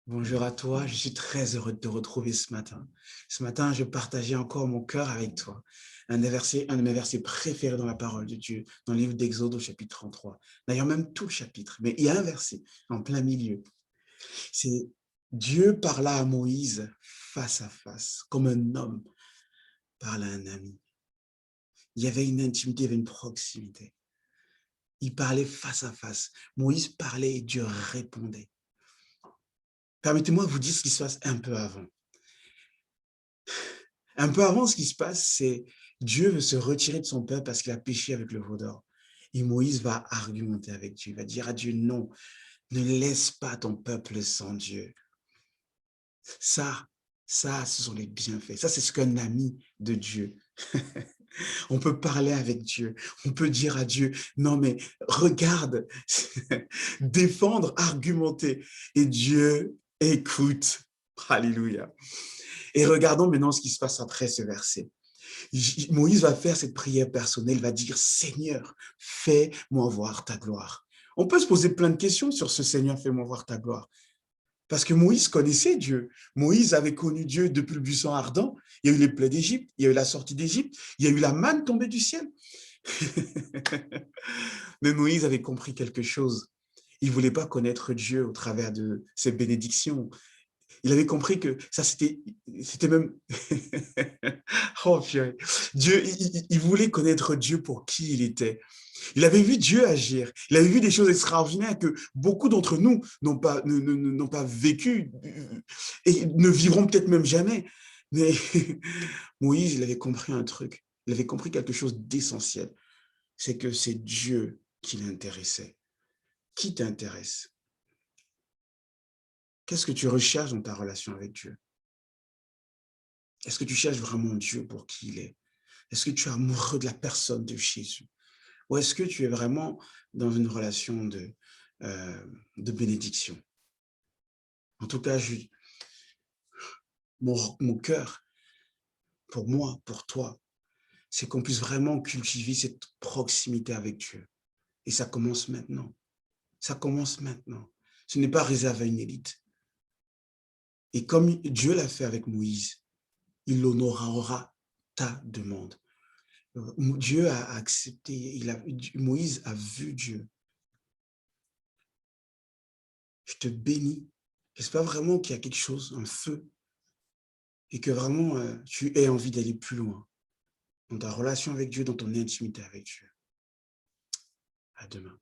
Bonjour à toi, je suis très heureux de te retrouver ce matin. Ce matin, je partageais encore mon cœur avec toi. Un de mes versets préférés dans la parole de Dieu, dans le livre d'Exode au chapitre 33. D'ailleurs, même tout le chapitre. Mais il y a un verset en plein milieu. C'est Dieu parla à Moïse face à face, comme un homme parle à un ami. Il y avait une intimité, il y avait une proximité. Il parlait face à face. Moïse parlait et Dieu répondait. Permettez-moi de vous dire ce qui se passe un peu avant. Un peu avant, ce qui se passe, c'est Dieu veut se retirer de son peuple parce qu'il a péché avec le veau d'or. Et Moïse va argumenter avec Dieu, il va dire à Dieu, non, ne laisse pas ton peuple sans Dieu. Ça, ce sont les bienfaits. Ça, c'est ce qu'un ami de Dieu. On peut parler avec Dieu. On peut dire à Dieu, non mais regarde, défendre, argumenter. Et Dieu écoute. Alléluia. Et regardons maintenant ce qui se passe après ce verset. Moïse va faire cette prière personnelle, va dire, Seigneur, fais-moi voir ta gloire. On peut se poser plein de questions sur ce Seigneur, fais-moi voir ta gloire. Parce que Moïse connaissait Dieu. Moïse avait connu Dieu depuis le buisson ardent. Il y a eu les plaies d'Égypte, il y a eu la sortie d'Égypte, il y a eu la manne tombée du ciel. Mais Moïse avait compris quelque chose. Il ne voulait pas connaître Dieu au travers de ses bénédictions. Il avait compris que ça, c'était même... oh, purée. Dieu, il voulait connaître Dieu pour qui il était. Il avait vu Dieu agir. Il avait vu des choses extraordinaires que beaucoup d'entre nous n'ont pas vécu et ne vivront peut-être même jamais. Mais Moïse, il avait compris un truc. Il avait compris quelque chose d'essentiel. C'est que c'est Dieu qui l'intéressait. Qui t'intéresse? Qu'est-ce que tu recherches dans ta relation avec Dieu? Est-ce que tu cherches vraiment Dieu pour qui il est? Est-ce que tu es amoureux de la personne de Jésus? Ou est-ce que tu es vraiment dans une relation de bénédiction? En tout cas, mon cœur, pour moi, pour toi, c'est qu'on puisse vraiment cultiver cette proximité avec Dieu. Et ça commence maintenant. Ça commence maintenant. Ce n'est pas réservé à une élite. Et comme Dieu l'a fait avec Moïse, il honorera ta demande. Dieu a accepté, Moïse a vu Dieu. Je te bénis. J'espère vraiment qu'il y a quelque chose, un feu, et que vraiment tu aies envie d'aller plus loin dans ta relation avec Dieu, dans ton intimité avec Dieu. À demain.